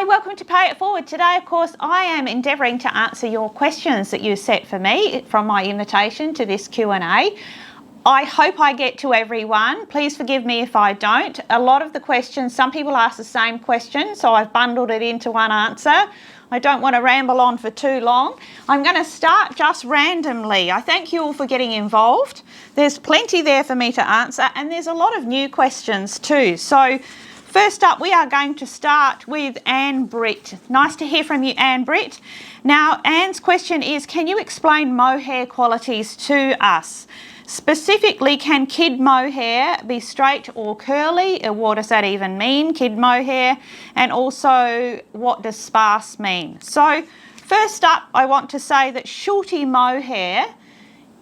Hi, welcome to Pay It Forward. Today, of course, I am endeavouring to answer your questions that you set for me from my invitation to this Q&A. I hope I get to everyone. Please forgive me if I don't. A lot of the questions, some people ask the same question, so I've bundled it into one answer. I don't want to ramble on for too long. I'm going to start just randomly. I thank you all for getting involved. There's plenty there for me to answer, and there's a lot of new questions too. So first up, we are going to start with Anne Britt. Nice to hear from you, Anne Britt. Now, Anne's question is, can you explain mohair qualities to us? Specifically, can kid mohair be straight or curly? What does that even mean, kid mohair? And also, what does sparse mean? So, first up, I want to say that shorty mohair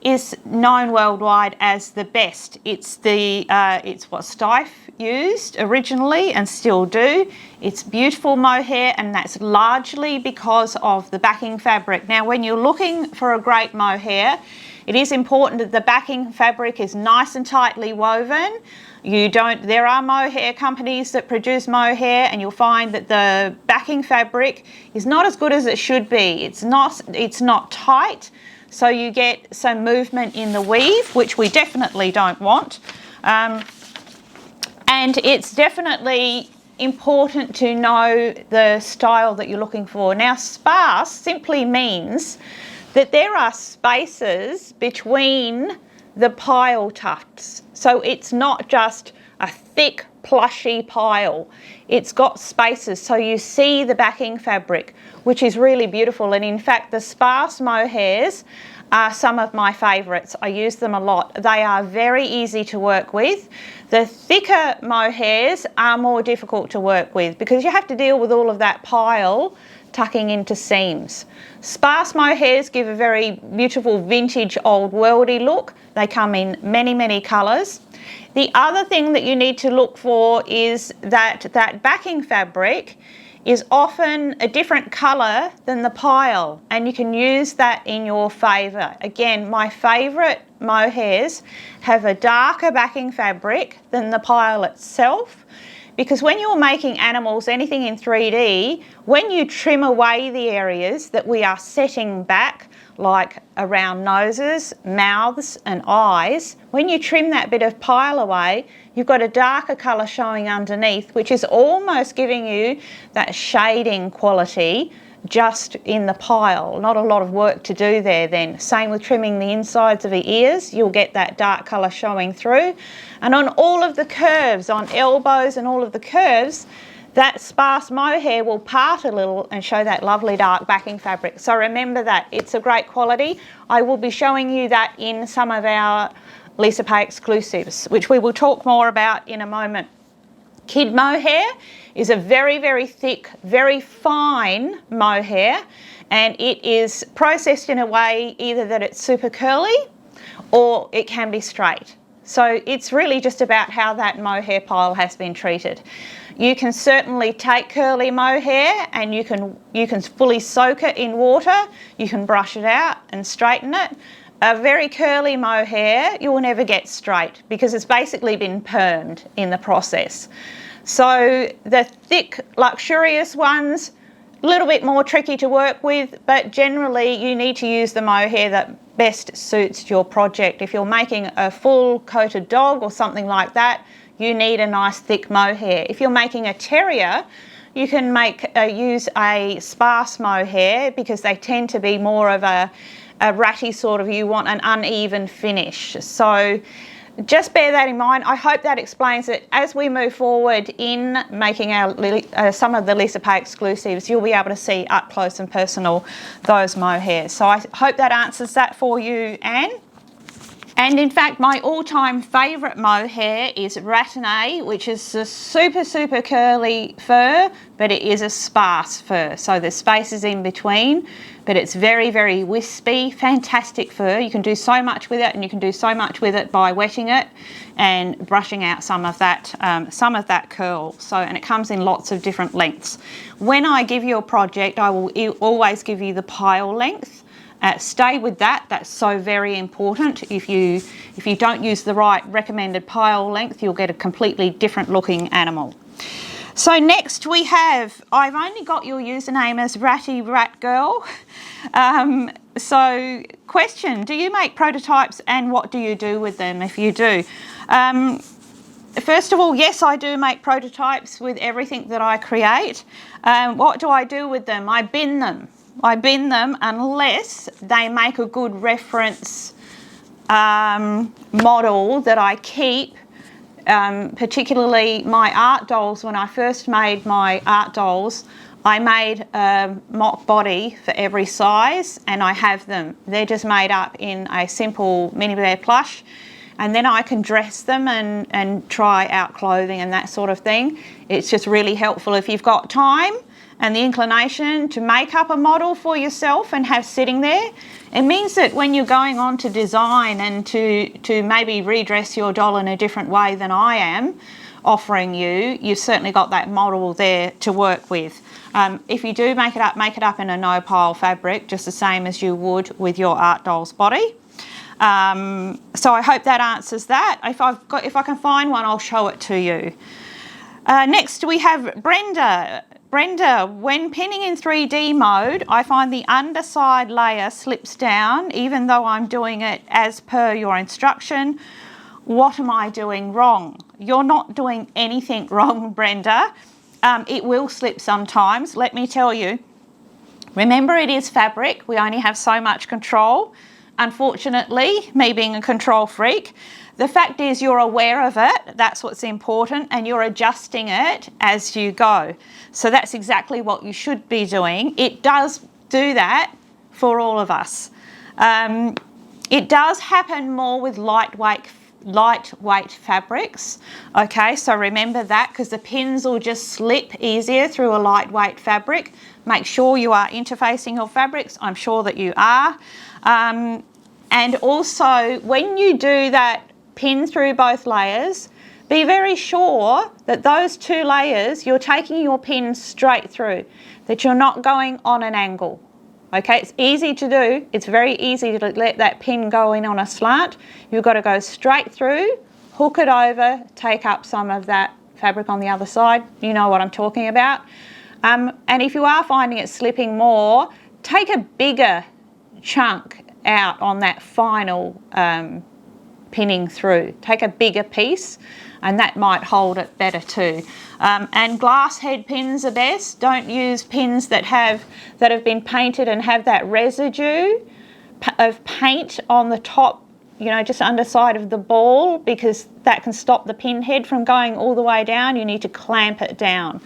is known worldwide as the best. It's what Steiff used originally and still do. It's beautiful mohair, and that's largely because of the backing fabric. Now, when you're looking for a great mohair, it is important that the backing fabric is nice and tightly woven. There are mohair companies that produce mohair, and you'll find that the backing fabric is not as good as it should be. It's not tight, so you get some movement in the weave, which we definitely don't want. And it's definitely important to know the style that you're looking for. Now, sparse simply means that there are spaces between the pile tufts. So it's not just a thick, plushy pile. It's got spaces, so you see the backing fabric, which is really beautiful. And in fact, the sparse mohairs are some of my favourites. I use them a lot. They are very easy to work with. The thicker mohairs are more difficult to work with because you have to deal with all of that pile tucking into seams. Sparse mohairs give a very beautiful vintage old worldy look. They come in many, many colours. The other thing that you need to look for is that backing fabric is often a different colour than the pile, and you can use that in your favour. Again, my favourite mohairs have a darker backing fabric than the pile itself, because when you're making animals, anything in 3D, when you trim away the areas that we are setting back, like around noses, mouths and eyes, when you trim that bit of pile away, you've got a darker colour showing underneath, which is almost giving you that shading quality just in the pile. Not a lot of work to do there then. Same with trimming the insides of the ears, you'll get that dark colour showing through. And on all of the curves, on elbows and all of the curves, that sparse mohair will part a little and show that lovely dark backing fabric. So remember that, it's a great quality. I will be showing you that in some of our Lisa Pay exclusives, which we will talk more about in a moment. Kid mohair is a very, very thick, very fine mohair, and it is processed in a way either that it's super curly or it can be straight. So it's really just about how that mohair pile has been treated. You can certainly take curly mohair and you can fully soak it in water. You can brush it out and straighten it. A very curly mohair you will never get straight because it's basically been permed in the process. So the thick, luxurious ones, a little bit more tricky to work with, but generally you need to use the mohair that best suits your project. If you're making a full coated dog or something like that, you need a nice thick mohair. If you're making a terrier, you can use a sparse mohair because they tend to be more of a ratty sort of, you want an uneven finish. So just bear that in mind. I hope that explains it. As we move forward in making our some of the Lisa Pay exclusives, you'll be able to see up close and personal those mohairs. So I hope that answers that for you, Anne. And in fact, my all-time favourite mohair is Rattanay, which is a super, super curly fur, but it is a sparse fur. So there's spaces in between, but it's very, very wispy, fantastic fur. You can do so much with it, and you can do so much with it by wetting it and brushing out some of that curl. So, and it comes in lots of different lengths. When I give you a project, I will always give you the pile length. Stay with that. That's so very important. If you don't use the right recommended pile length, you'll get a completely different looking animal. So next we have, I've only got your username as Ratty Rat Girl. So question, do you make prototypes and what do you do with them if you do? First of all, yes, I do make prototypes with everything that I create. What do I do with them? I bin them. I bin them unless they make a good reference model that I keep. Particularly my art dolls. When I first made my art dolls, I made a mock body for every size and I have them. They're just made up in a simple mini bear plush, and then I can dress them and try out clothing and that sort of thing. It's just really helpful if you've got time and the inclination to make up a model for yourself and have sitting there. It means that when you're going on to design and to maybe redress your doll in a different way than I am offering you, you've certainly got that model there to work with. If you do make it up in a no-pile fabric, just the same as you would with your art doll's body. So I hope that answers that. If I can find one, I'll show it to you. Next we have Brenda. Brenda, when pinning in 3D mode, I find the underside layer slips down even though I'm doing it as per your instruction. What am I doing wrong? You're not doing anything wrong, Brenda. It will slip sometimes, let me tell you. Remember, it is fabric. We only have so much control. Unfortunately, me being a control freak, the fact is you're aware of it, that's what's important, and you're adjusting it as you go. So that's exactly what you should be doing. It does do that for all of us. It does happen more with lightweight fabrics. Okay, so remember that, because the pins will just slip easier through a lightweight fabric. Make sure you are interfacing your fabrics. I'm sure that you are. And also, when you do that pin through both layers, be very sure that those two layers, you're taking your pin straight through, that you're not going on an angle. Okay, it's easy to do. It's very easy to let that pin go in on a slant. You've got to go straight through, hook it over, take up some of that fabric on the other side. You know what I'm talking about. And if you are finding it slipping more, take a bigger chunk out on that final pinning through. Take a bigger piece and that might hold it better too. And glass head pins are best. Don't use pins that have been painted and have that residue of paint on the top, you know, just underside of the ball, because that can stop the pin head from going all the way down. You need to clamp it down.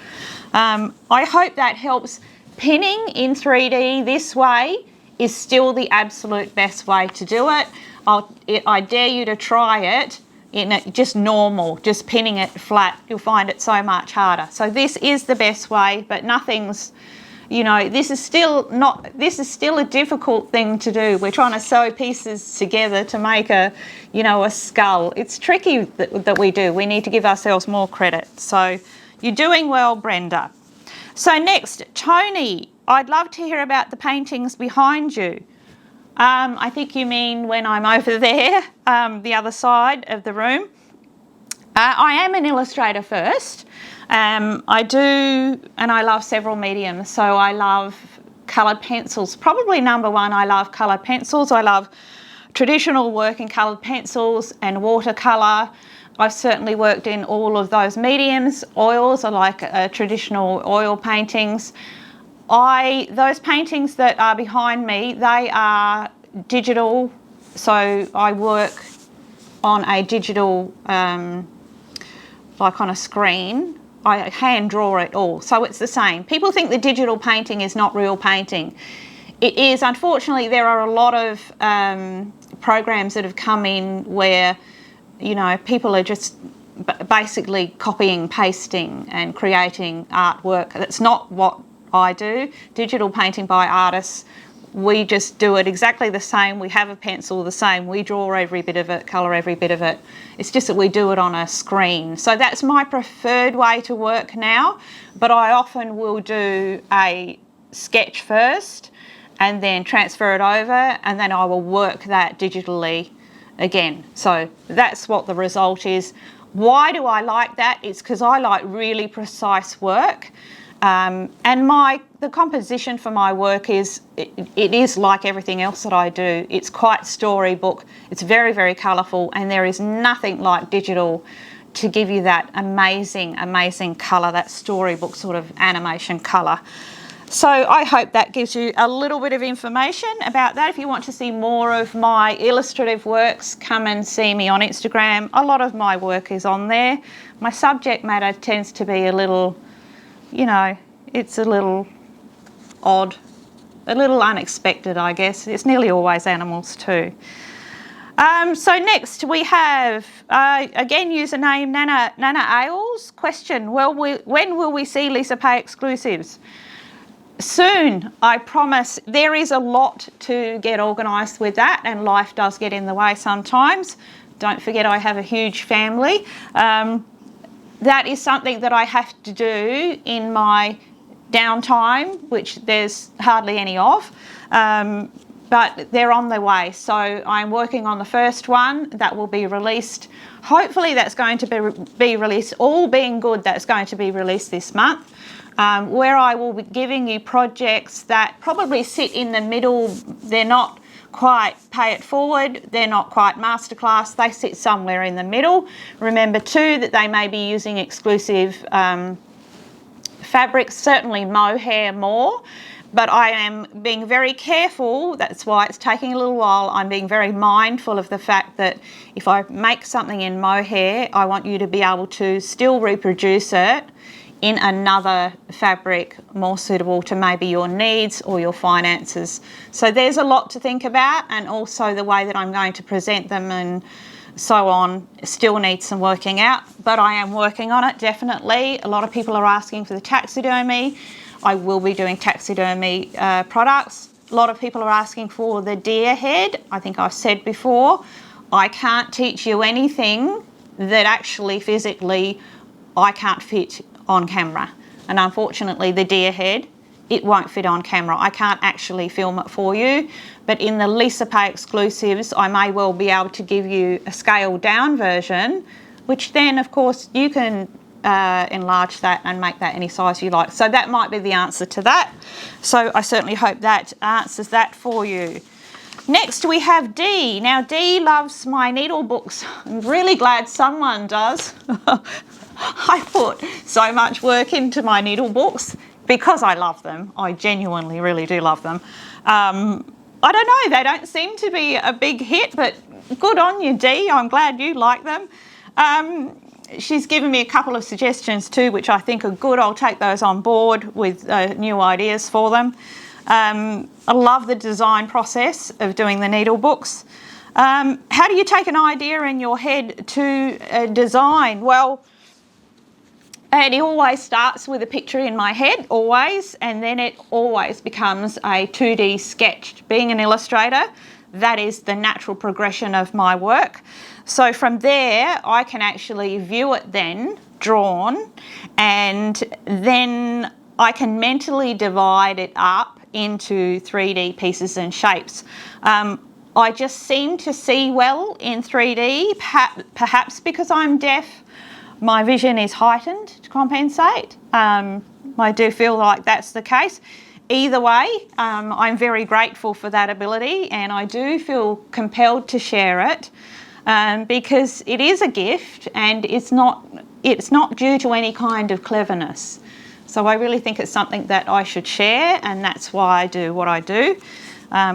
I hope that helps. Pinning in 3D this way is still the absolute best way to do it. I dare you to try it in just normal, just pinning it flat. You'll find it so much harder. So this is the best way, but nothing's, you know, this is still a difficult thing to do. We're trying to sew pieces together to make a skull. It's tricky that we do. We need to give ourselves more credit. So you're doing well, Brenda. So next, Tony, I'd love to hear about the paintings behind you. I think you mean when I'm over there, the other side of the room. I am an illustrator first. I do, and I love several mediums. So I love coloured pencils. Probably number one, I love coloured pencils. I love traditional work in coloured pencils and watercolour. I've certainly worked in all of those mediums. Oils, I like traditional oil paintings. Those paintings that are behind me, they are digital, so I work on a digital, like on a screen. I hand draw it all, so it's the same. People think the digital painting is not real painting. It is. Unfortunately, there are a lot of programs that have come in where, you know, people are just basically copying, pasting and creating artwork. That's not what I do. Digital painting by artists, we just do it exactly the same. We have a pencil the same. We draw every bit of it, colour every bit of it. It's just that we do it on a screen. So that's my preferred way to work now, but I often will do a sketch first and then transfer it over, and then I will work that digitally again. So that's what the result is. Why do I like that? It's because I like really precise work. And the composition for my work is, it is like everything else that I do. It's quite storybook. It's very, very colourful, and there is nothing like digital to give you that amazing, amazing colour, that storybook sort of animation colour. So I hope that gives you a little bit of information about that. If you want to see more of my illustrative works, come and see me on Instagram. A lot of my work is on there. My subject matter tends to be a little, you know, it's a little odd, a little unexpected, I guess. It's nearly always animals too. So next we have, again, username Nana Ailes. Question, when will we see Lisa Pay exclusives? Soon, I promise. There is a lot to get organised with that, and life does get in the way sometimes. Don't forget I have a huge family. That is something that I have to do in my downtime, which there's hardly any of. But they're on their way. So I'm working on the first one that will be released. Hopefully that's going to be released, all being good, that's going to be released this month, where I will be giving you projects that probably sit in the middle. They're not quite pay it forward, they're not quite masterclass, they sit somewhere in the middle. Remember too that they may be using exclusive fabrics, certainly mohair more. But I am being very careful, that's why it's taking a little while. I'm being very mindful of the fact that if I make something in mohair, I want you to be able to still reproduce it in another fabric more suitable to maybe your needs or your finances. So there's a lot to think about, and also the way that I'm going to present them and so on still needs some working out, but I am working on it, definitely. A lot of people are asking for the taxidermy. I will be doing taxidermy products. A lot of people are asking for the deer head. I think I've said before, I can't teach you anything that actually physically I can't fit on camera. And unfortunately the deer head, it won't fit on camera. I can't actually film it for you. But in the Lisa Pay exclusives, I may well be able to give you a scaled down version, which then of course you can enlarge that and make that any size you like. So that might be the answer to that. So I certainly hope that answers that for you. Next we have Dee. Now Dee loves my needle books. I'm really glad someone does. I put so much work into my needle books because I love them. I genuinely really do love them. I don't know, they don't seem to be a big hit, but good on you, Dee. I'm glad you like them. She's given me a couple of suggestions too, which I think are good. I'll take those on board with new ideas for them. I love the design process of doing the needle books. How do you take an idea in your head to design? Well, it always starts with a picture in my head, always, and then it always becomes a 2D sketch. Being an illustrator, that is the natural progression of my work. So from there, I can actually view it then, drawn, and then I can mentally divide it up into 3D pieces and shapes. I just seem to see well in 3D, perhaps because I'm deaf. My vision is heightened to compensate. I do feel like that's the case. Either way, I'm very grateful for that ability, and I do feel compelled to share it. Because it is a gift, and it's not due to any kind of cleverness. So I really think it's something that I should share, and that's why I do what I do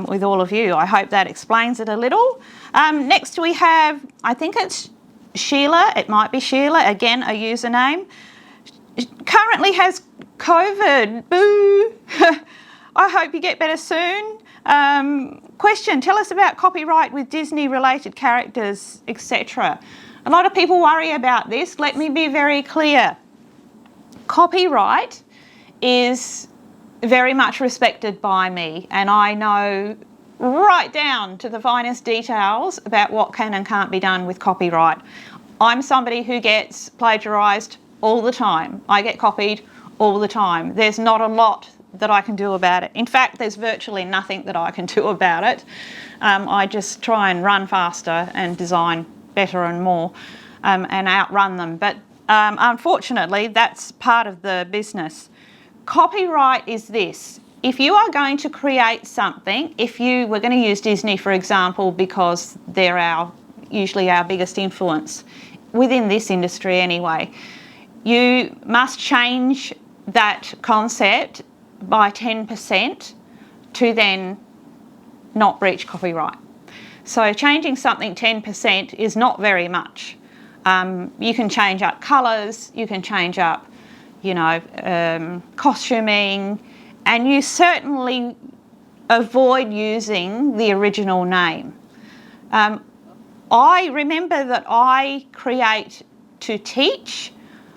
with all of you. I hope that explains it a little. Next we have, I think it's Sheila, it might be Sheila, again a username. Currently has COVID, boo. I hope you get better soon. Question, tell us about copyright with Disney related characters, etc. A lot of people worry about this. Let me be very clear. Copyright is very much respected by me, and I know right down to the finest details about what can and can't be done with copyright. I'm somebody who gets plagiarised all the time. I get copied all the time. There's not a lot that I can do about it. In fact, there's virtually nothing that I can do about it. I just try and run faster and design better and more. and outrun them. But unfortunately, that's part of the business. Copyright is this. If you are going to create something, we're going to use Disney for example because they're usually our biggest influence within this industry anyway, you must change that concept by 10% to then not breach copyright. So changing something 10% is not very much. You can change up colours, you can change up, costuming, and you certainly avoid using the original name. I remember that I create to teach,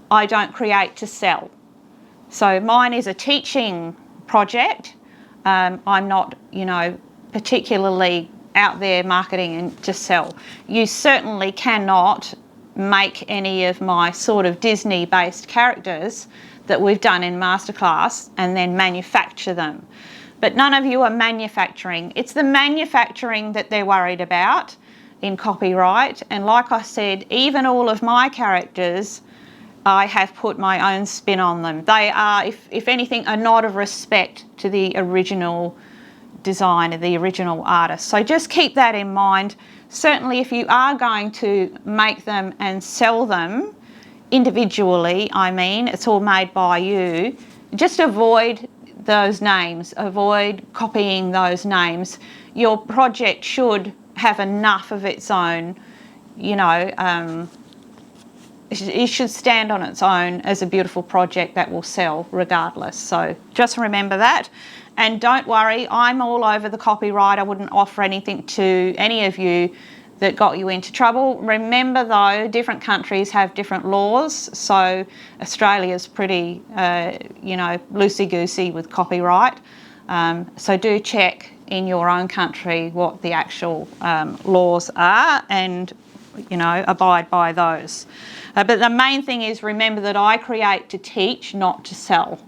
I don't create to sell. So mine is a teaching project. I'm not, particularly out there marketing to sell. You certainly cannot make any of my sort of Disney-based characters that we've done in Masterclass and then manufacture them. But none of you are manufacturing. It's the manufacturing that they're worried about in copyright. And like I said, even all of my characters, I have put my own spin on them. They are, if anything, a nod of respect to the original designer, the original artist. So just keep that in mind. Certainly if you are going to make them and sell them individually, it's all made by you, just avoid those names, avoid copying those names. Your project should have enough of its own, it should stand on its own as a beautiful project that will sell regardless. So just remember that. And don't worry, I'm all over the copyright. I wouldn't offer anything to any of you that got you into trouble. Remember though, different countries have different laws. So Australia's pretty, loosey-goosey with copyright. So do check in your own country what the actual laws are and, abide by those. But the main thing is remember that I create to teach, not to sell.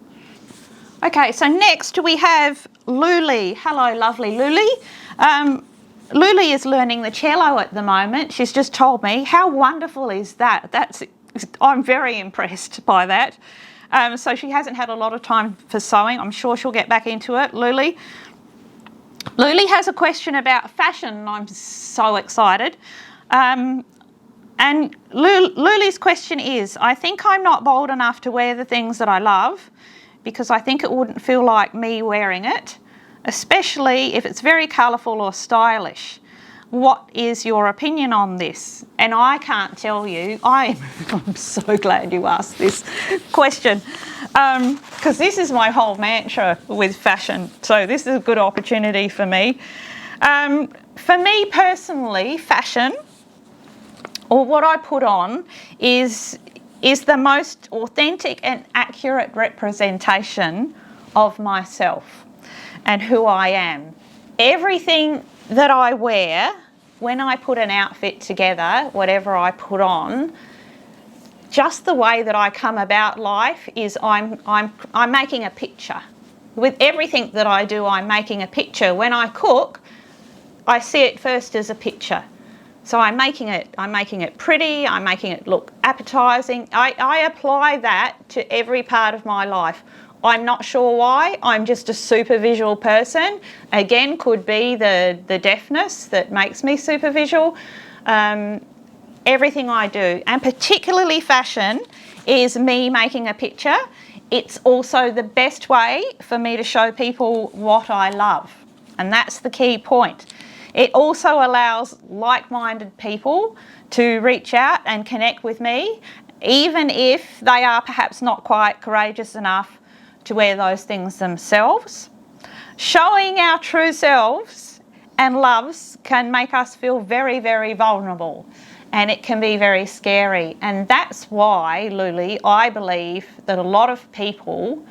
Okay, so next we have Luli. Hello, lovely Luli. Luli is learning the cello at the moment. She's just told me. How wonderful is that? I'm very impressed by that. So she hasn't had a lot of time for sewing. I'm sure she'll get back into it. Luli has a question about fashion, and I'm so excited. And Luli's question is, I think I'm not bold enough to wear the things that I love because I think it wouldn't feel like me wearing it, especially if it's very colourful or stylish. What is your opinion on this? And I can't tell you. I'm so glad you asked this question because this is my whole mantra with fashion. So this is a good opportunity for me. For me personally, fashion, or what I put on, is the most authentic and accurate representation of myself and who I am. Everything that I wear, when I put an outfit together, whatever I put on, just the way that I come about life is I'm making a picture. With everything that I do, I'm making a picture. When I cook, I see it first as a picture. So I'm making it pretty, I'm making it look appetising. I apply that to every part of my life. I'm not sure why, I'm just a super visual person. Again, could be the deafness that makes me super visual. Everything I do, and particularly fashion, is me making a picture. It's also the best way for me to show people what I love, and that's the key point. It also allows like-minded people to reach out and connect with me, even if they are perhaps not quite courageous enough to wear those things themselves. Showing our true selves and loves can make us feel very, very vulnerable, and it can be very scary. And that's why, Luli, I believe that a lot of people,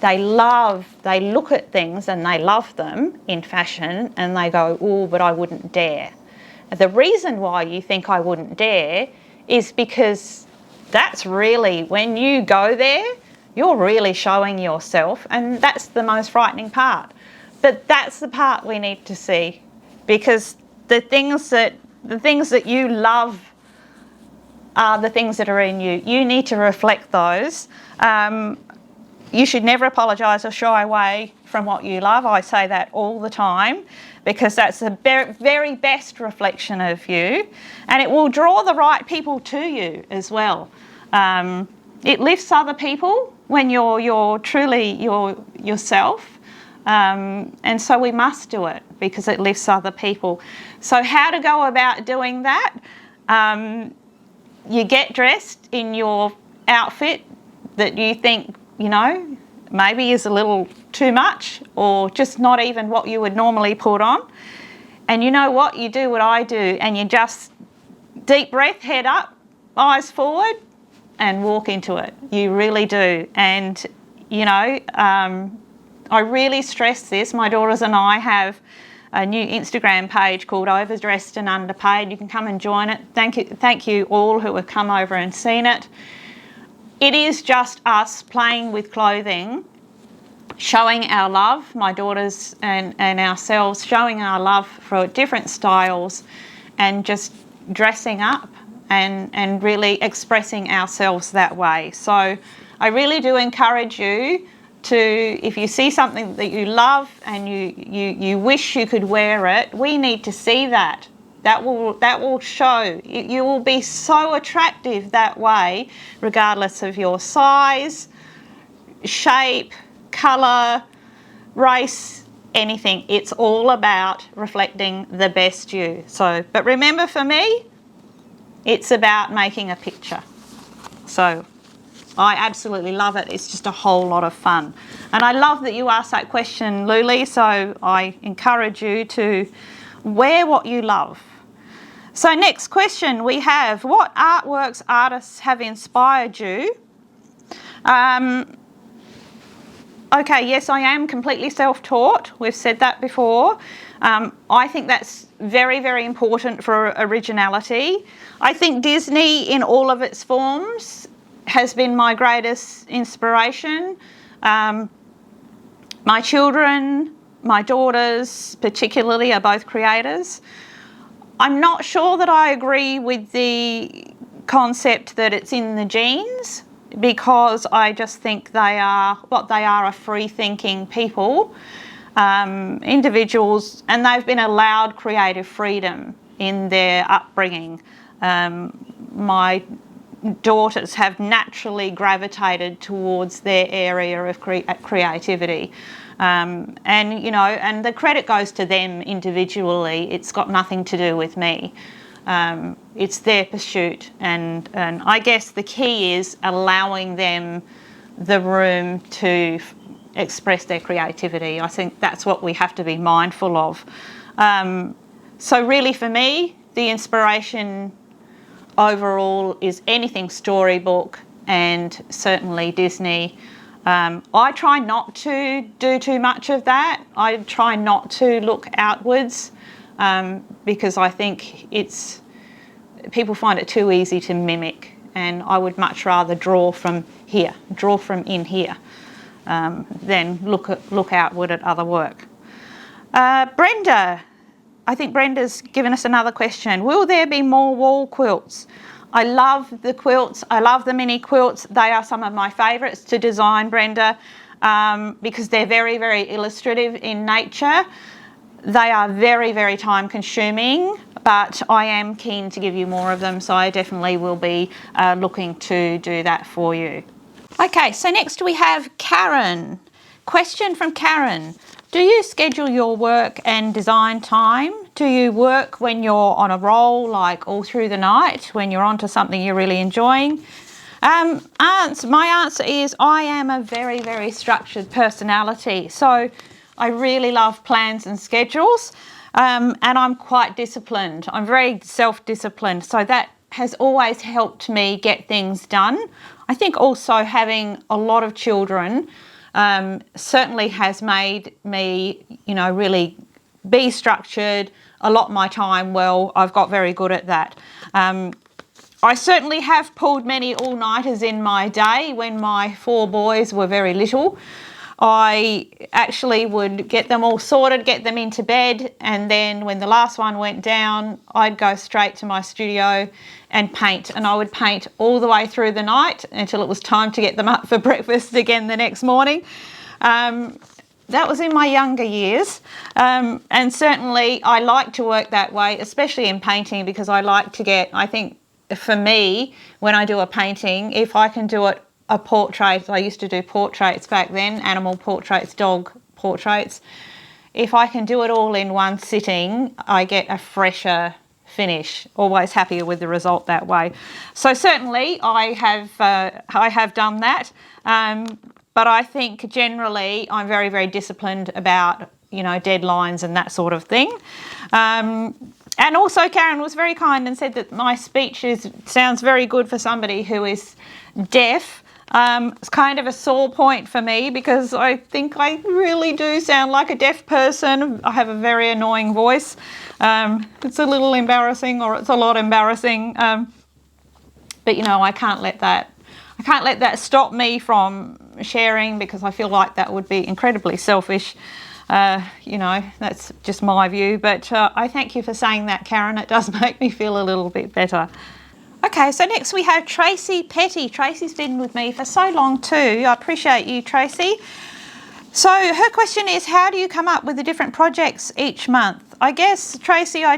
they look at things and they love them in fashion and they go, oh, but I wouldn't dare. The reason why you think I wouldn't dare is because that's really, when you go there, you're really showing yourself, and that's the most frightening part. But that's the part we need to see, because the things that you love are the things that are in you. You need to reflect those. You should never apologise or shy away from what you love. I say that all the time because that's the very best reflection of you, and it will draw the right people to you as well. It lifts other people when you're truly yourself, and so we must do it because it lifts other people. So how to go about doing that? You get dressed in your outfit that you think, you know, maybe is a little too much or just not even what you would normally put on. And you know what? You do what I do, and you just deep breath, head up, eyes forward, and walk into it. You really do. And, you know, I really stress this. My daughters and I have a new Instagram page called Overdressed and Underpaid. You can come and join it. Thank you all who have come over and seen it. It is just us playing with clothing, showing our love, my daughters and ourselves, showing our love for different styles and just dressing up and really expressing ourselves that way. So I really do encourage you to, if you see something that you love and you wish you could wear it, we need to see that. That will show. You will be so attractive that way, regardless of your size, shape, colour, race, anything. It's all about reflecting the best you. So, but remember, for me, it's about making a picture. So I absolutely love it. It's just a whole lot of fun. And I love that you asked that question, Luli, so I encourage you to wear what you love. So next question we have, what artworks, artists have inspired you? Okay, yes, I am completely self-taught. We've said that before. I think that's very, very important for originality. I think Disney in all of its forms has been my greatest inspiration. My children, my daughters particularly, are both creators. I'm not sure that I agree with the concept that it's in the genes, because I just think they are a free-thinking people, individuals, and they've been allowed creative freedom in their upbringing. My daughters have naturally gravitated towards their area of creativity. And, you know, and the credit goes to them individually. It's got nothing to do with me. It's their pursuit. And I guess the key is allowing them the room to express their creativity. I think that's what we have to be mindful of. So really for me, the inspiration overall is anything storybook and certainly Disney. I try not to do too much of that. I try not to look outwards because I think people find it too easy to mimic, and I would much rather draw from here, draw from in here, than look outward at other work. Brenda, I think Brenda's given us another question. Will there be more wall quilts? I love the quilts. I love the mini quilts. They are some of my favourites to design, Brenda, because they're very, very illustrative in nature. They are very, very time consuming, but I am keen to give you more of them, so I definitely will be looking to do that for you. Okay, so next we have Karen. Question from Karen. Do you schedule your work and design time? Do you work when you're on a roll, like all through the night, when you're onto something you're really enjoying? My answer is I am a very, very structured personality. So I really love plans and schedules, and I'm quite disciplined. I'm very self-disciplined, so that has always helped me get things done. I think also having a lot of children certainly has made me, you know, really be structured, allot my time well. I've got very good at that. I certainly have pulled many all-nighters in my day when my 4 boys were very little. I actually would get them all sorted, get them into bed, and then when the last one went down, I'd go straight to my studio and paint, and I would paint all the way through the night until it was time to get them up for breakfast again the next morning. That was in my younger years, and certainly I like to work that way, especially in painting, because I like to get, I think for me, when I do a painting, if I can do it a portrait, I used to do portraits back then, animal portraits, dog portraits. If I can do it all in one sitting, I get a fresher finish. Always happier with the result that way. So certainly I have done that, but I think generally I'm very, very disciplined about, you know, deadlines and that sort of thing. And also Karen was very kind and said that my speech sounds very good for somebody who is deaf. It's kind of a sore point for me because I think I really do sound like a deaf person. I have a very annoying voice. It's a little embarrassing, or it's a lot embarrassing. But you know, I can't let that stop me from sharing, because I feel like that would be incredibly selfish. You know, that's just my view. But I thank you for saying that, Karen. It does make me feel a little bit better. Okay, so next we have Tracy Petty. Tracy's been with me for so long too. I appreciate you, Tracy. So her question is, how do you come up with the different projects each month? I guess, Tracy, I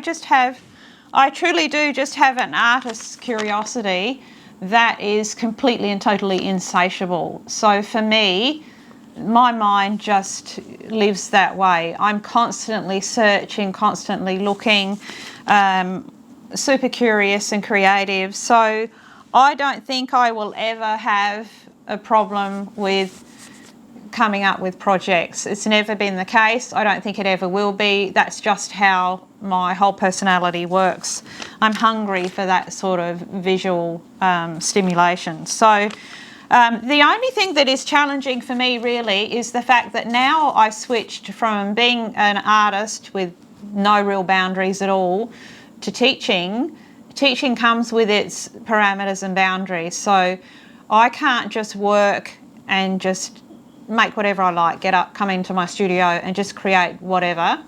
truly do just have an artist's curiosity that is completely and totally insatiable. So for me, my mind just lives that way. I'm constantly searching, constantly looking, super curious and creative. So I don't think I will ever have a problem with coming up with projects. It's never been the case. I don't think it ever will be. That's just how my whole personality works. I'm hungry for that sort of visual stimulation. So the only thing that is challenging for me really is the fact that now I've switched from being an artist with no real boundaries at all to teaching. Teaching comes with its parameters and boundaries. So I can't just work and just make whatever I like, get up, come into my studio and just create whatever.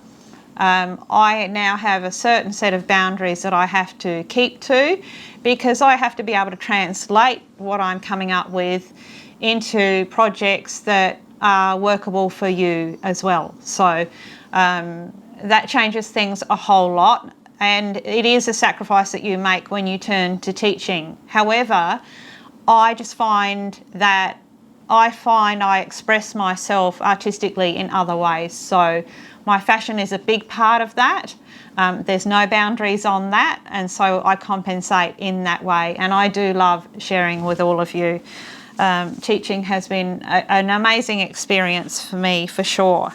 I now have a certain set of boundaries that I have to keep to, because I have to be able to translate what I'm coming up with into projects that are workable for you as well. So that changes things a whole lot, and it is a sacrifice that you make when you turn to teaching. However, I just find that I express myself artistically in other ways. So my fashion is a big part of that. There's no boundaries on that, and so I compensate in that way. And I do love sharing with all of you. Teaching has been an amazing experience for me, for sure.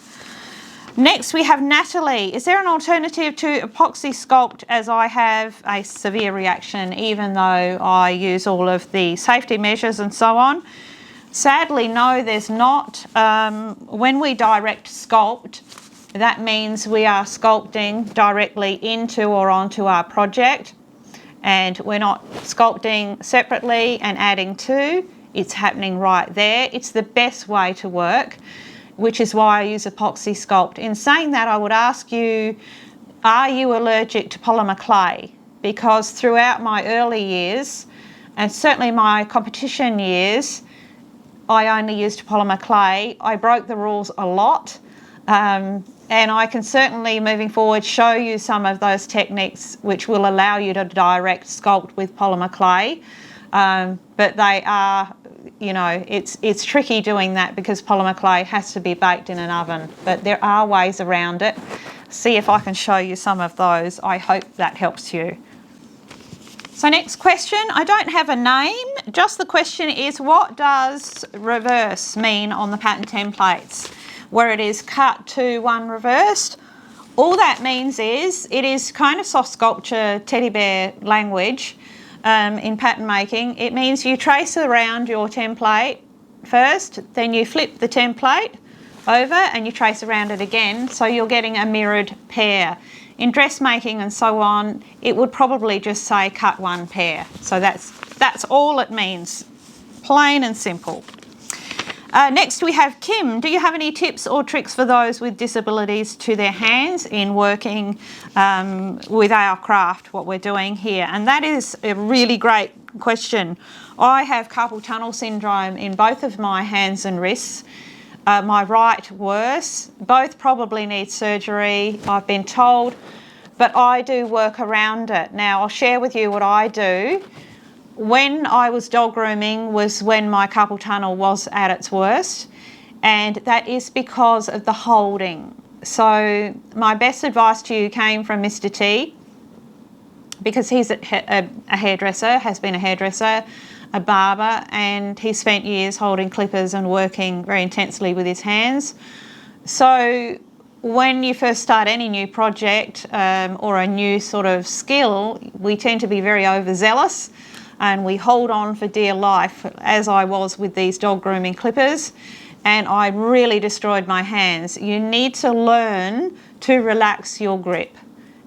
Next we have Natalie. Is there an alternative to epoxy sculpt, as I have a severe reaction even though I use all of the safety measures and so on? Sadly, no, there's not. When we direct sculpt, that means we are sculpting directly into or onto our project, and we're not sculpting separately and adding to. It's happening right there. It's the best way to work, which is why I use epoxy sculpt. In saying that, I would ask you, are you allergic to polymer clay? Because throughout my early years, and certainly my competition years, I only used polymer clay. I broke the rules a lot, and I can certainly, moving forward, show you some of those techniques which will allow you to direct sculpt with polymer clay. But they are, you know, it's tricky doing that because polymer clay has to be baked in an oven. But there are ways around it. See if I can show you some of those. I hope that helps you. So next question, I don't have a name, just the question is, what does reverse mean on the pattern templates where it is cut to one reversed? All that means is it is kind of soft sculpture teddy bear language in pattern making. It means you trace around your template first, then you flip the template over and you trace around it again, so you're getting a mirrored pair. In dressmaking and so on, it would probably just say cut one pair. So that's all it means, plain and simple. Next we have Kim. Do you have any tips or tricks for those with disabilities to their hands in working with our craft, what we're doing here? And that is a really great question. I have carpal tunnel syndrome in both of my hands and wrists. My right worse. Both probably need surgery, I've been told, but I do work around it. Now I'll share with you what I do. When I was dog grooming was when my carpal tunnel was at its worst, and that is because of the holding. So my best advice to you came from Mr. T, because he's a hairdresser, has been a hairdresser, a barber, and he spent years holding clippers and working very intensely with his hands. So when you first start any new project or a new sort of skill, we tend to be very overzealous and we hold on for dear life, as I was with these dog grooming clippers, and I really destroyed my hands. You need to learn to relax your grip.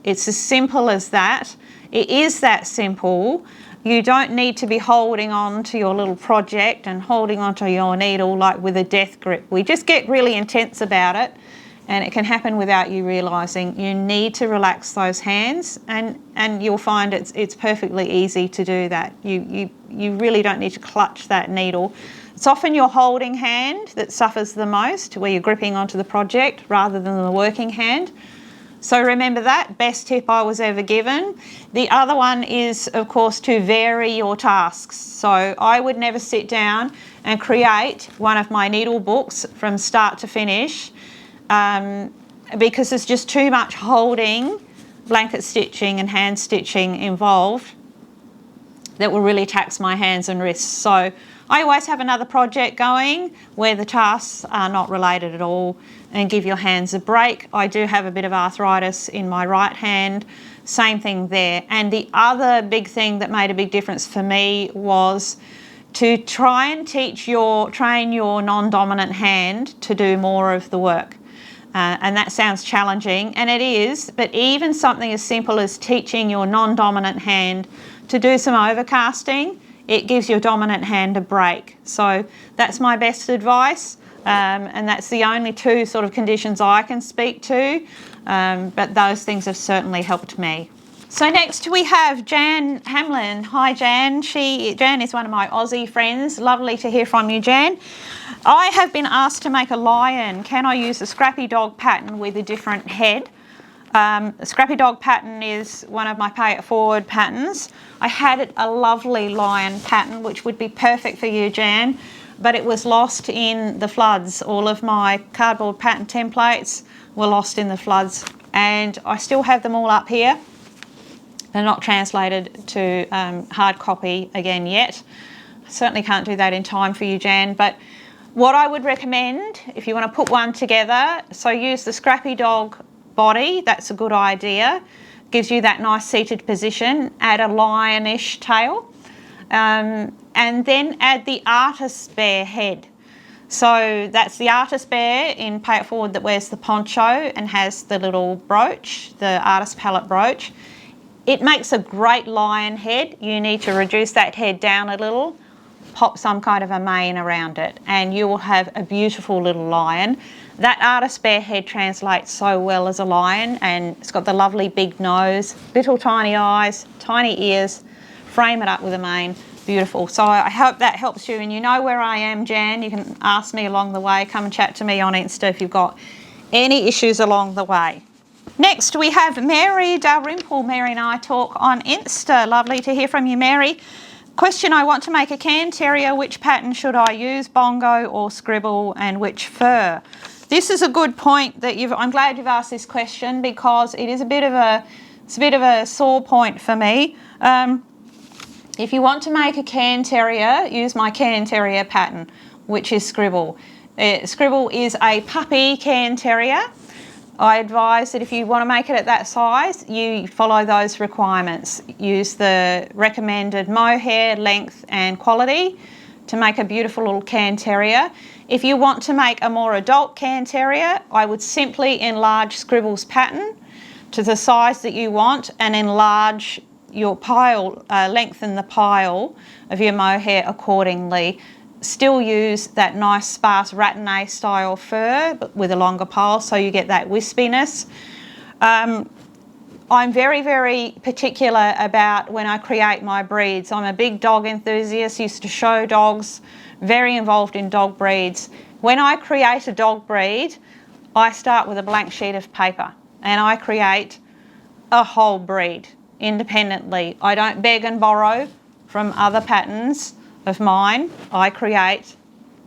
It's as simple as that. It is that simple. You don't need to be holding on to your little project and holding onto your needle like with a death grip. We just get really intense about it, and it can happen without you realising. You need to relax those hands, and you'll find it's perfectly easy to do that. You really don't need to clutch that needle. It's often your holding hand that suffers the most, where you're gripping onto the project rather than the working hand. So remember that, best tip I was ever given. The other one is, of course, to vary your tasks. So I would never sit down and create one of my needle books from start to finish, because there's just too much holding, blanket stitching and hand stitching involved that will really tax my hands and wrists. So I always have another project going where the tasks are not related at all, and give your hands a break. I do have a bit of arthritis in my right hand, same thing there. And the other big thing that made a big difference for me was to try and train your non-dominant hand to do more of the work. And that sounds challenging, and it is, but even something as simple as teaching your non-dominant hand to do some overcasting, it gives your dominant hand a break. So that's my best advice, and that's the only two sort of conditions I can speak to, but those things have certainly helped me. So next we have Jan Hamlin. Hi Jan. Jan is one of my Aussie friends. Lovely to hear from you, Jan. I have been asked to make a lion. Can I use the Scrappy Dog pattern with a different head? The Scrappy Dog pattern is one of my pay it forward patterns. I had a lovely lion pattern which would be perfect for you, Jan, but it was lost in the floods. All of my cardboard pattern templates were lost in the floods, and I still have them all up here. They're not translated to hard copy again yet. I certainly can't do that in time for you, Jan, but what I would recommend, if you want to put one together, so use the Scrappy Dog body, that's a good idea. Gives you that nice seated position. Add a lionish tail, and then add the artist bear head. So that's the artist bear in pay it forward that wears the poncho and has the little brooch, the artist palette brooch. It makes a great lion head. You need to reduce that head down a little, pop some kind of a mane around it, and you will have a beautiful little lion. That artist bear head translates so well as a lion, and it's got the lovely big nose, little tiny eyes, tiny ears. Frame it up with a mane. Beautiful. So I hope that helps you, and you know where I am, Jan. You can ask me along the way. Come and chat to me on Insta if you've got any issues along the way. Next we have Mary Dalrymple. Mary and I talk on Insta. Lovely to hear from you, Mary. Question, I want to make a can terrier. Which pattern should I use, bongo or scribble, and which fur? This is a good point that I'm glad you've asked this question, because it is a bit of a sore point for me. If you want to make a can terrier, use my can terrier pattern, which is scribble. Scribble is a puppy can terrier. I advise that if you want to make it at that size, you follow those requirements. Use the recommended mohair, length and quality to make a beautiful little can terrier. If you want to make a more adult can terrier, I would simply enlarge Scribble's pattern to the size that you want and enlarge your pile, lengthen the pile of your mohair accordingly. still use that nice sparse ratonet style fur, but with a longer pole, so you get that wispiness. I'm very, very particular about when I create my breeds. I'm a big dog enthusiast, used to show dogs, very involved in dog breeds. When I create a dog breed, I start with a blank sheet of paper and I create a whole breed independently. I don't beg and borrow from other patterns of mine. I create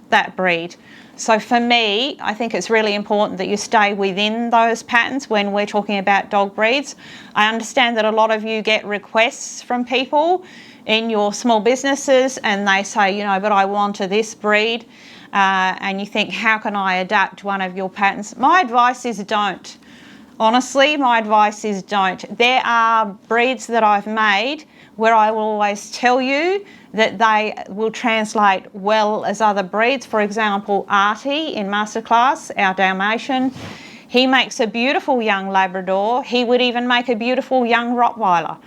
that breed. So for me, I think it's really important that you stay within those patterns when we're talking about dog breeds. I understand that a lot of you get requests from people in your small businesses and they say, you know, but I want this breed, and you think, how can I adapt one of your patterns? My advice is don't. Honestly, my advice is don't. There are breeds that I've made where I will always tell you that they will translate well as other breeds. For example, Artie in Masterclass, our Dalmatian, he makes a beautiful young Labrador. He would even make a beautiful young Rottweiler.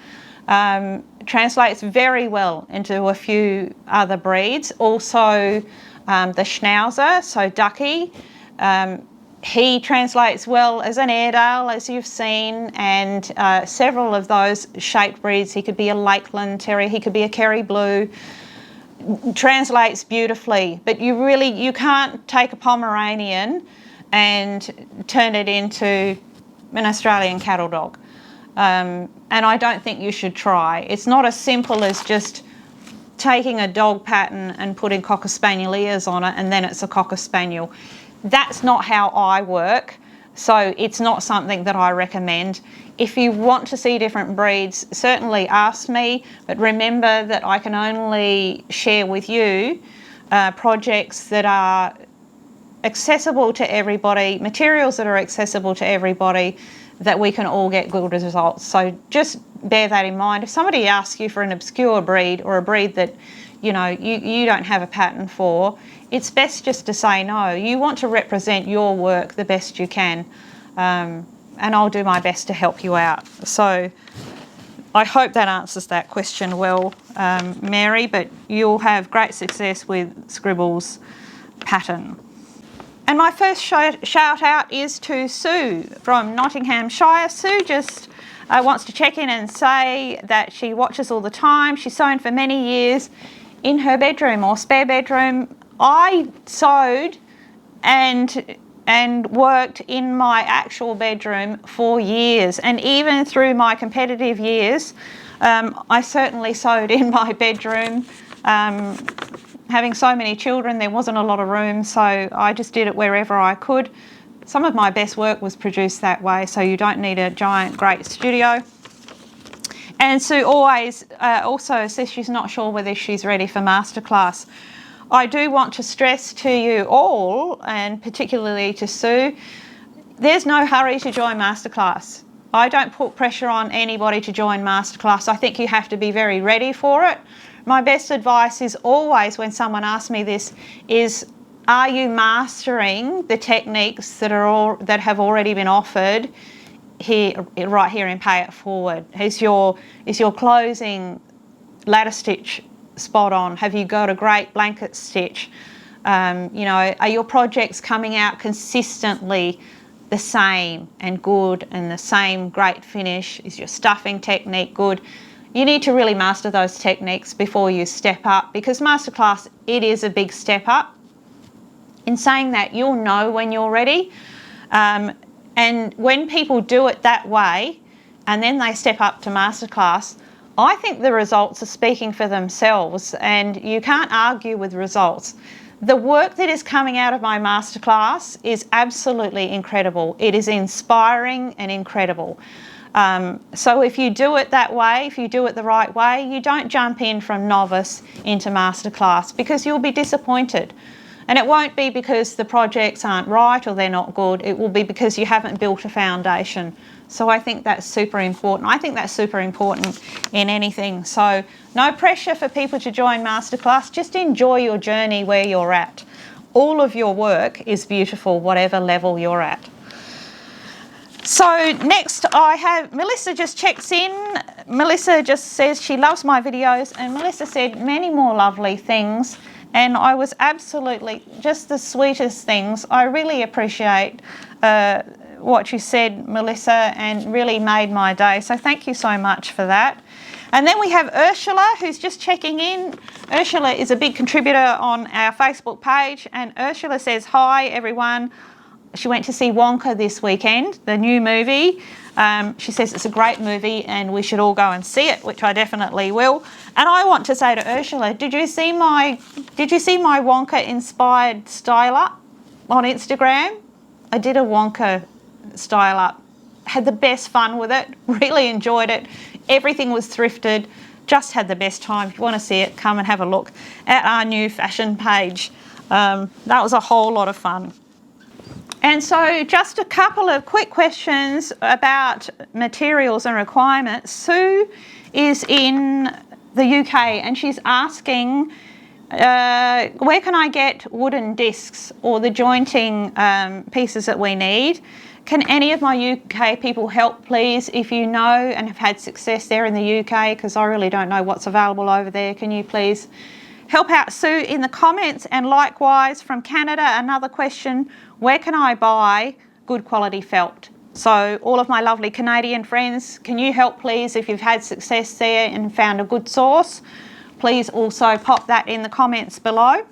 Translates very well into a few other breeds. Also, the Schnauzer, so Ducky, he translates well as an Airedale, as you've seen, and several of those shaped breeds. He could be a Lakeland Terrier, he could be a Kerry Blue. Translates beautifully, but you can't take a Pomeranian and turn it into an Australian cattle dog. And I don't think you should try. It's not as simple as just taking a dog pattern and putting Cocker Spaniel ears on it and then it's a Cocker Spaniel. That's not how I work, so it's not something that I recommend. If you want to see different breeds, certainly ask me, but remember that I can only share with you projects that are accessible to everybody, materials that are accessible to everybody, that we can all get good results. So just bear that in mind. If somebody asks you for an obscure breed or a breed that you don't have a pattern for, it's best just to say no. You want to represent your work the best you can, and I'll do my best to help you out. So I hope that answers that question well, Mary, but you'll have great success with Scribble's pattern. And my first shout out is to Sue from Nottinghamshire. Sue just wants to check in and say that she watches all the time. She's sewn for many years in her bedroom or spare bedroom. I sewed and worked in my actual bedroom for years, and even through my competitive years, I certainly sewed in my bedroom. Having so many children, there wasn't a lot of room, so I just did it wherever I could. Some of my best work was produced that way, so you don't need a giant, great studio. And Sue always also says she's not sure whether she's ready for Masterclass. I do want to stress to you all, and particularly to Sue, there's no hurry to join Masterclass. I don't put pressure on anybody to join Masterclass. I think you have to be very ready for it. My best advice is always, when someone asks me this, is, are you mastering the techniques that have already been offered here, right here in Pay It Forward? Is your closing ladder stitch spot on? Have you got a great blanket stitch? Are your projects coming out consistently the same and good and the same great finish? Is your stuffing technique good? You need to really master those techniques before you step up, because Masterclass, it is a big step up. In saying that, you'll know when you're ready. And when people do it that way and then they step up to Masterclass, I think the results are speaking for themselves, and you can't argue with results. The work that is coming out of my Masterclass is absolutely incredible. It is inspiring and incredible. So if you do it that way, if you do it the right way, you don't jump in from novice into Masterclass, because you'll be disappointed. And it won't be because the projects aren't right or they're not good. It will be because you haven't built a foundation. So I think that's super important. I think that's super important in anything. So no pressure for people to join Masterclass. Just enjoy your journey where you're at. All of your work is beautiful, whatever level you're at. So next I have, Melissa just checks in. Melissa just says she loves my videos, and Melissa said many more lovely things, and I was absolutely just the sweetest things. I really appreciate what you said, Melissa, and really made my day. So thank you so much for that. And then we have Ursula, who's just checking in. Ursula is a big contributor on our Facebook page, and Ursula says, hi everyone. She went to see Wonka this weekend, the new movie. She says it's a great movie and we should all go and see it, which I definitely will. And I want to say to Ursula, did you see my Wonka inspired style up on Instagram? I did a Wonka style up. Had the best fun with it, really enjoyed it. Everything was thrifted, just had the best time. If you want to see it, come and have a look at our new fashion page. That was a whole lot of fun. And so just a couple of quick questions about materials and requirements. Sue is in the UK and she's asking, where can I get wooden discs or the jointing pieces that we need? Can any of my UK people help, please? If you know and have had success there in the UK, because I really don't know what's available over there, can you please help out Sue in the comments? And likewise from Canada, another question, where can I buy good quality felt? So all of my lovely Canadian friends, can you help please if you've had success there and found a good source? Please also pop that in the comments below.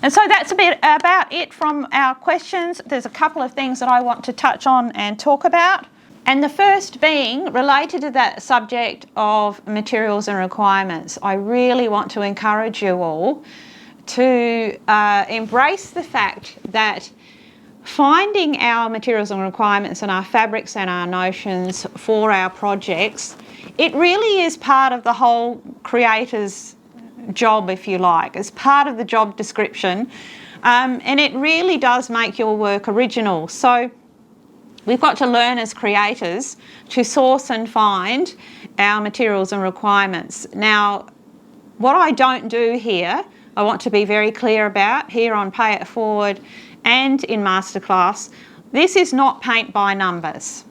And so that's a bit about it from our questions. There's a couple of things that I want to touch on and talk about. And the first being related to that subject of materials and requirements. I really want to encourage you all to embrace the fact that finding our materials and requirements and our fabrics and our notions for our projects, it really is part of the whole creator's job, if you like. It's part of the job description, and it really does make your work original. So we've got to learn as creators to source and find our materials and requirements. Now, what I don't do here, I want to be very clear about here on Pay It Forward and in Masterclass, this is not paint by numbers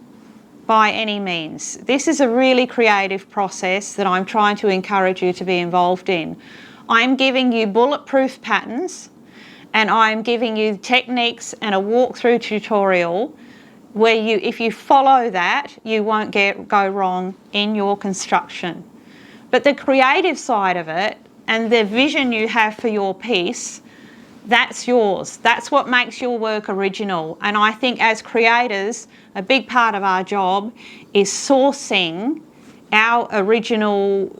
by any means. This is a really creative process that I'm trying to encourage you to be involved in. I'm giving you bulletproof patterns, and I'm giving you techniques and a walkthrough tutorial where if you follow that, you won't go wrong in your construction. But the creative side of it and the vision you have for your piece, that's yours. That's what makes your work original. And I think as creators, a big part of our job is sourcing our original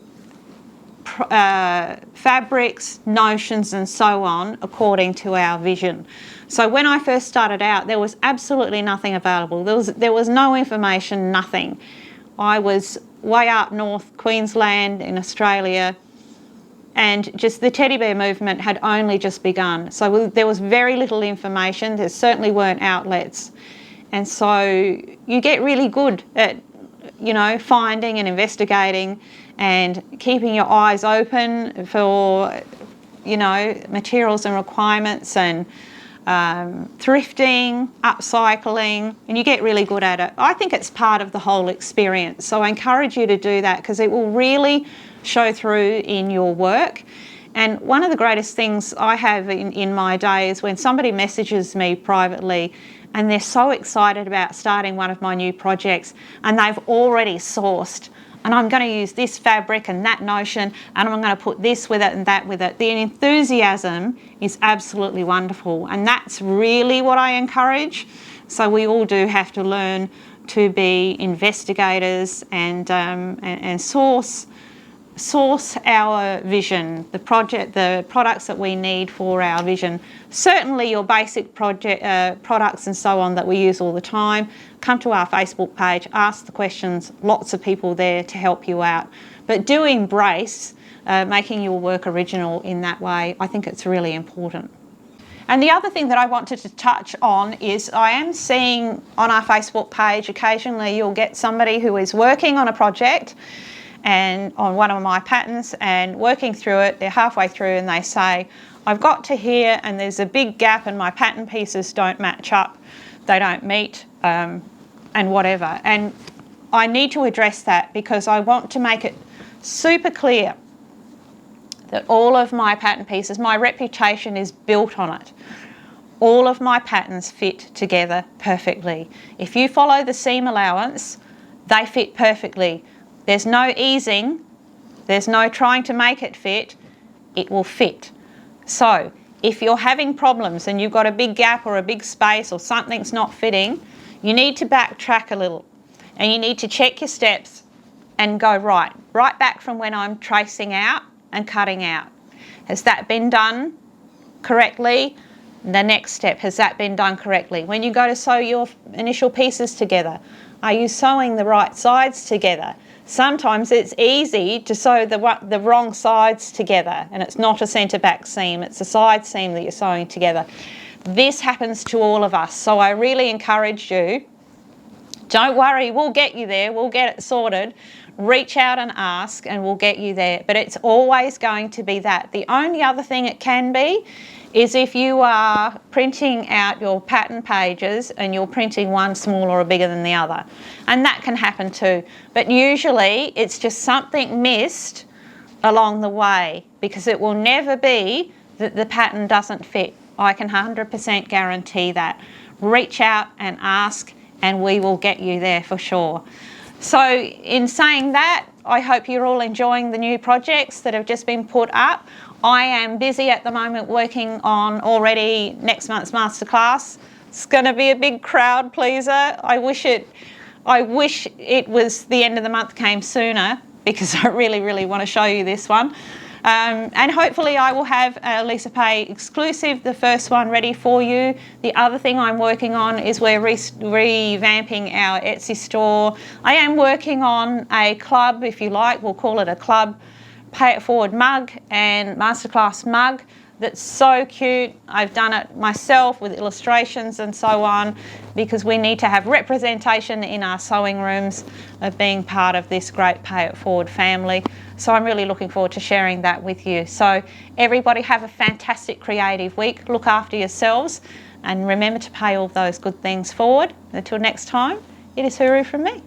fabrics, notions and so on according to our vision. So when I first started out, there was absolutely nothing available. There was no information, nothing. I was way up north, Queensland in Australia, and just the teddy bear movement had only just begun. So there was very little information. There certainly weren't outlets. And so you get really good at, you know, finding and investigating and keeping your eyes open for, you know, materials and requirements and thrifting, upcycling, and you get really good at it. I think it's part of the whole experience. So I encourage you to do that because it will really show through in your work. And one of the greatest things I have in my day is when somebody messages me privately and they're so excited about starting one of my new projects and they've already sourced, and I'm going to use this fabric and that notion and I'm going to put this with it and that with it. The enthusiasm is absolutely wonderful, and that's really what I encourage. So we all do have to learn to be investigators and source our vision, the products that we need for our vision. Certainly your basic products and so on that we use all the time. Come to our Facebook page, ask the questions, lots of people there to help you out. But do embrace making your work original in that way. I think it's really important. And the other thing that I wanted to touch on is I am seeing on our Facebook page occasionally you'll get somebody who is working on a project and on one of my patterns and working through it, they're halfway through and they say, I've got to here and there's a big gap and my pattern pieces don't match up. they don't meet, and whatever. And I need to address that because I want to make it super clear that all of my pattern pieces, my reputation is built on it. All of my patterns fit together perfectly. If you follow the seam allowance, they fit perfectly. There's no easing, there's no trying to make it fit, it will fit. So if you're having problems and you've got a big gap or a big space or something's not fitting, you need to backtrack a little and you need to check your steps and go right back from when I'm tracing out and cutting out. Has that been done correctly? The next step, has that been done correctly? When you go to sew your initial pieces together, are you sewing the right sides together? Sometimes it's easy to sew the wrong sides together and it's not a centre back seam, it's a side seam that you're sewing together. This happens to all of us, so I really encourage you, don't worry, we'll get you there, we'll get it sorted. Reach out and ask and we'll get you there, but it's always going to be that. The only other thing it can be is if you are printing out your pattern pages and you're printing one smaller or bigger than the other, and that can happen too. But usually it's just something missed along the way, because it will never be that the pattern doesn't fit. I can 100% guarantee that. Reach out and ask and we will get you there for sure. So in saying that, I hope you're all enjoying the new projects that have just been put up. I am busy at the moment working on already next month's masterclass. It's going to be a big crowd pleaser. I wish it was the end of the month came sooner, because I really want to show you this one. And hopefully I will have a Lisa Pay exclusive, the first one, ready for you. The other thing I'm working on is we're revamping our Etsy store. I am working on a club, if you like, we'll call it a club, Pay It Forward mug and masterclass mug that's so cute. I've done it myself with illustrations and so on, because we need to have representation in our sewing rooms of being part of this great Pay It Forward family. So I'm really looking forward to sharing that with you. So everybody have a fantastic creative week. Look after yourselves and remember to pay all those good things forward. Until next time, it is hooroo from me.